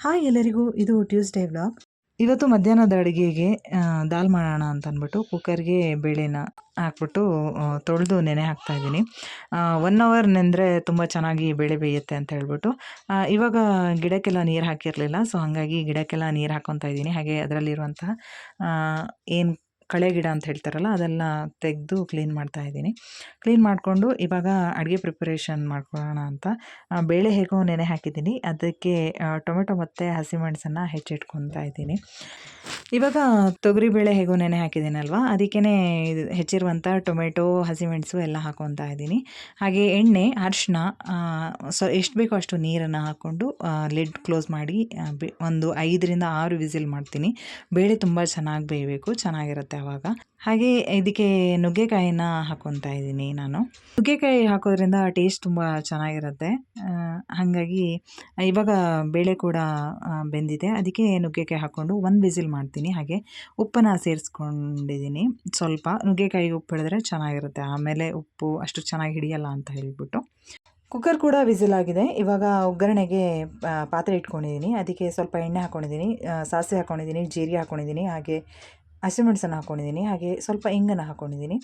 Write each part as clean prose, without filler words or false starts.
Hi ಎಲ್ಲರಿಗೂ, ಇದು Tuesday vlog. ಇವತ್ತು ಮಧ್ಯಾಹ್ನದ ಅಡುಗೆಗೆ ದಾಲ್ ಮಾಡೋಣ ಅಂತ ಅಂದ್ಬಿಟ್ಟು ಕುಕ್ಕರ್ಗೆ ಬೇಳೆನ ಹಾಕ್ಬಿಟ್ಟು ತೊಳೆದು ನೆನೆ ಹಾಕ್ತಾ ಇದ್ದೀನಿ. 1 ಅವರ್ ನೆಂದರೆ ತುಂಬ ಚೆನ್ನಾಗಿ ಬೇಳೆ ಬೇಯುತ್ತೆ ಅಂತ ಹೇಳ್ಬಿಟ್ಟು ಇವಾಗ ಗಿಡಕ್ಕೆಲ್ಲ ನೀರು ಹಾಕಿರಲಿಲ್ಲ. ಸೊ ಹಾಗಾಗಿ ಗಿಡಕ್ಕೆಲ್ಲ ನೀರು ಹಾಕ್ಕೊತಾ ಇದ್ದೀನಿ. ಹಾಗೆ ಅದರಲ್ಲಿರುವಂತಹ ಏನು ಕಳೆ ಗಿಡ ಅಂತ ಹೇಳ್ತಾರಲ್ಲ ಅದೆಲ್ಲ ತೆಗೆದು ಕ್ಲೀನ್ ಮಾಡ್ತಾ ಇದ್ದೀನಿ. ಕ್ಲೀನ್ ಮಾಡಿಕೊಂಡು ಇವಾಗ ಅಡುಗೆ ಪ್ರಿಪರೇಷನ್ ಮಾಡ್ಕೊಳ್ಳೋಣ ಅಂತ ಬೇಳೆ ಹೇಗೋ ನೆನೆ ಹಾಕಿದ್ದೀನಿ. ಅದಕ್ಕೆ ಟೊಮೆಟೊ ಮತ್ತು ಹಸಿಮೆಣಸನ್ನು ಹೆಚ್ಚಿಟ್ಕೊತಾ ಇದ್ದೀನಿ. ಇವಾಗ ತೊಗರಿಬೇಳೆ ಹೇಗೋ ನೆನೆ ಹಾಕಿದ್ದೀನಲ್ವ, ಅದಕ್ಕೇ ಹೆಚ್ಚಿರುವಂಥ ಟೊಮೆಟೊ, ಹಸಿಮೆಣಸು ಎಲ್ಲ ಹಾಕ್ಕೊತಾ ಇದ್ದೀನಿ. ಹಾಗೆ ಎಣ್ಣೆ, ಅರಿಶಿನ, ಎಷ್ಟು ಬೇಕೋ ಅಷ್ಟು ನೀರನ್ನು ಹಾಕ್ಕೊಂಡು ಲಿಡ್ ಕ್ಲೋಸ್ ಮಾಡಿ ಒಂದು 5ರಿಂದ 6 ವಿಸಿಲ್ ಮಾಡ್ತೀನಿ. ಬೇಳೆ ತುಂಬ ಚೆನ್ನಾಗಿ ಬೇಯಬೇಕು, ಚೆನ್ನಾಗಿರುತ್ತೆ ಆವಾಗ. ಹಾಗೆ ಇದಕ್ಕೆ ನುಗ್ಗೆಕಾಯಿನ ಹಾಕ್ಕೊತಾ ಇದ್ದೀನಿ ನಾನು. ನುಗ್ಗೆಕಾಯಿ ಹಾಕೋದ್ರಿಂದ ಟೇಸ್ಟ್ ತುಂಬ ಚೆನ್ನಾಗಿರುತ್ತೆ. ಹಾಗಾಗಿ ಇವಾಗ ಬೇಳೆ ಕೂಡ ಬೆಂದಿದೆ, ಅದಕ್ಕೆ ನುಗ್ಗೆಕಾಯಿ ಹಾಕ್ಕೊಂಡು 1 ವಿಸಿಲ್ ಮಾಡ್ತೀನಿ. ಹಾಗೆ ಉಪ್ಪನ್ನು ಸೇರಿಸ್ಕೊಂಡಿದ್ದೀನಿ. ಸ್ವಲ್ಪ ನುಗ್ಗೆಕಾಯಿಗೆ ಉಪ್ಪು ಹಿಡಿದ್ರೆ ಚೆನ್ನಾಗಿರುತ್ತೆ, ಆಮೇಲೆ ಉಪ್ಪು ಅಷ್ಟು ಚೆನ್ನಾಗಿ ಹಿಡಿಯಲ್ಲ ಅಂತ ಹೇಳ್ಬಿಟ್ಟು. ಕುಕ್ಕರ್ ಕೂಡ ವಿಸಿಲ್ ಆಗಿದೆ. ಇವಾಗ ಒಗ್ಗರಣೆಗೆ ಪಾತ್ರೆ ಇಟ್ಕೊಂಡಿದ್ದೀನಿ. ಅದಕ್ಕೆ ಸ್ವಲ್ಪ ಎಣ್ಣೆ ಹಾಕ್ಕೊಂಡಿದ್ದೀನಿ, ಸಾಸಿವೆ ಹಾಕ್ಕೊಂಡಿದ್ದೀನಿ, ಜೀರಿಗೆ ಹಾಕ್ಕೊಂಡಿದ್ದೀನಿ, ಹಾಗೆ ಹಸಿಮೆಣಸನ್ನು ಹಾಕ್ಕೊಂಡಿದ್ದೀನಿ, ಹಾಗೆ ಸ್ವಲ್ಪ ಇಂಗನ್ನು ಹಾಕ್ಕೊಂಡಿದ್ದೀನಿ.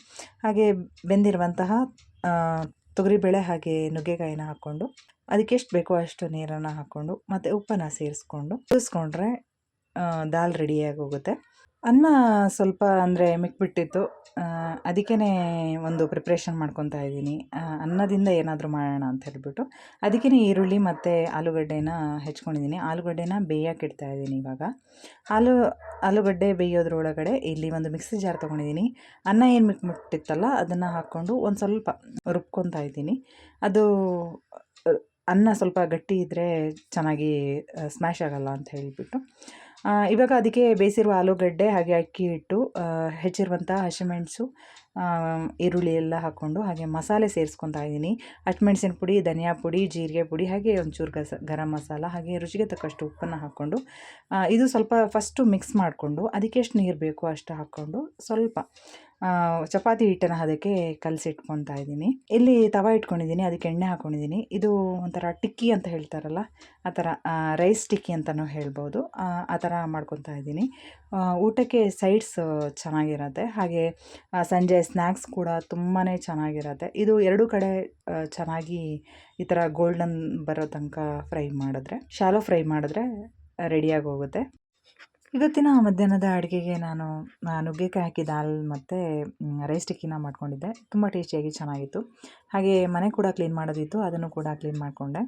ಹಾಗೆ ಬೆಂದಿರುವಂತಹ ತೊಗರಿಬೇಳೆ ಹಾಗೆ ನುಗ್ಗೆಕಾಯಿನ ಹಾಕ್ಕೊಂಡು ಅದಕ್ಕೆ ಎಷ್ಟು ಬೇಕೋ ಅಷ್ಟು ನೀರನ್ನು ಹಾಕ್ಕೊಂಡು ಮತ್ತು ಉಪ್ಪನ್ನು ಸೇರಿಸ್ಕೊಂಡು ಕುದಿಸ್ಕೊಂಡ್ರೆ ದಾಲ್ ರೆಡಿಯಾಗಿ ಹೋಗುತ್ತೆ. ಅನ್ನ ಸ್ವಲ್ಪ ಅಂದರೆ ಮಿಕ್ಬಿಟ್ಟಿತ್ತು, ಅದಕ್ಕೇ ಒಂದು ಪ್ರಿಪ್ರೇಷನ್ ಮಾಡ್ಕೊತಾ ಇದ್ದೀನಿ. ಅನ್ನದಿಂದ ಏನಾದರೂ ಮಾಡೋಣ ಅಂತ ಹೇಳ್ಬಿಟ್ಟು ಅದಕ್ಕೇ ಈರುಳ್ಳಿ ಮತ್ತು ಆಲೂಗಡ್ಡೆನ ಹೆಚ್ಕೊಂಡಿದ್ದೀನಿ. ಆಲೂಗಡ್ಡೆನ ಬೇಯಕ್ಕೆ ಇಡ್ತಾ ಇದ್ದೀನಿ. ಇವಾಗ ಆಲೂಗಡ್ಡೆ ಬೇಯೋದ್ರೊಳಗಡೆ ಇಲ್ಲಿ ಒಂದು ಮಿಕ್ಸಿ ಜಾರ್ ತೊಗೊಂಡಿದ್ದೀನಿ. ಅನ್ನ ಏನು ಮಿಕ್ಬಿಟ್ಟಿತ್ತಲ್ಲ ಅದನ್ನು ಹಾಕ್ಕೊಂಡು ಒಂದು ಸ್ವಲ್ಪ ರುಬ್ಕೊತಾ ಇದ್ದೀನಿ. ಅದು ಅನ್ನ ಸ್ವಲ್ಪ ಗಟ್ಟಿ ಇದ್ದರೆ ಚೆನ್ನಾಗಿ ಸ್ಮ್ಯಾಶ್ ಆಗೋಲ್ಲ ಅಂತ ಹೇಳಿಬಿಟ್ಟು ಇವಾಗ ಅದಕ್ಕೆ ಬೇಯಿಸಿರುವ ಆಲೂಗಡ್ಡೆ ಹಾಗೆ ಅಕ್ಕಿ ಹಿಟ್ಟು, ಹೆಚ್ಚಿರುವಂಥ ಹಸಿಮೆಣಸು, ಈರುಳ್ಳಿ ಎಲ್ಲ ಹಾಕ್ಕೊಂಡು ಹಾಗೆ ಮಸಾಲೆ ಸೇರಿಸ್ಕೊತಾ ಇದ್ದೀನಿ. ಹಸಿಮೆಣಸಿನ ಪುಡಿ, ಧನಿಯಾ ಪುಡಿ, ಜೀರಿಗೆ ಪುಡಿ, ಹಾಗೆ ಒಂಚೂರು ಗರಂ ಮಸಾಲ, ಹಾಗೆ ರುಚಿಗೆ ತಕ್ಕಷ್ಟು ಉಪ್ಪನ್ನು ಹಾಕ್ಕೊಂಡು ಇದು ಸ್ವಲ್ಪ ಫಸ್ಟು ಮಿಕ್ಸ್ ಮಾಡಿಕೊಂಡು ಅದಕ್ಕೆ ಎಷ್ಟು ನೀರು ಬೇಕೋ ಅಷ್ಟು ಹಾಕ್ಕೊಂಡು ಸ್ವಲ್ಪ ಚಪಾತಿ ಹಿಟ್ಟನ್ನು ಅದಕ್ಕೆ ಕಲಸಿಟ್ಕೊತಾ ಇದ್ದೀನಿ. ಇಲ್ಲಿ ತವ ಇಟ್ಕೊಂಡಿದ್ದೀನಿ, ಅದಕ್ಕೆ ಎಣ್ಣೆ ಹಾಕ್ಕೊಂಡಿದ್ದೀನಿ. ಇದು ಒಂಥರ ಟಿಕ್ಕಿ ಅಂತ ಹೇಳ್ತಾರಲ್ಲ ಆ ಥರ, ರೈಸ್ ಟಿಕ್ಕಿ ಅಂತಲೂ ಹೇಳ್ಬೋದು. ಆ ಥರ ಮಾಡ್ಕೊತಾ ಇದ್ದೀನಿ. ಊಟಕ್ಕೆ ಸೈಡ್ಸ್ ಚೆನ್ನಾಗಿರುತ್ತೆ, ಹಾಗೆ ಸಂಜೆ ಸ್ನ್ಯಾಕ್ಸ್ ಕೂಡ ತುಂಬಾ ಚೆನ್ನಾಗಿರುತ್ತೆ. ಇದು 2 ಕಡೆ ಚೆನ್ನಾಗಿ ಈ ಥರ ಗೋಲ್ಡನ್ ಬರೋ ತನಕ ಫ್ರೈ ಮಾಡಿದ್ರೆ, ಶಾಲೋ ಫ್ರೈ ಮಾಡಿದ್ರೆ ರೆಡಿಯಾಗಿ ಹೋಗುತ್ತೆ. ಇವತ್ತಿನ ಮಧ್ಯಾಹ್ನದ ಅಡುಗೆಗೆ ನಾನು ನುಗ್ಗೆಕಾಯಿ ಹಾಕಿ ದಾಲ್ ಮತ್ತು ರೈಸ್ ಟಿಕ್ಕಿನ ಮಾಡ್ಕೊಂಡಿದ್ದೆ. ತುಂಬ ಟೇಸ್ಟಿಯಾಗಿ ಚೆನ್ನಾಗಿತ್ತು. ಹಾಗೆ ಮನೆ ಕೂಡ ಕ್ಲೀನ್ ಮಾಡೋದಿತ್ತು, ಅದನ್ನು ಕೂಡ ಕ್ಲೀನ್ ಮಾಡಿಕೊಂಡೆ.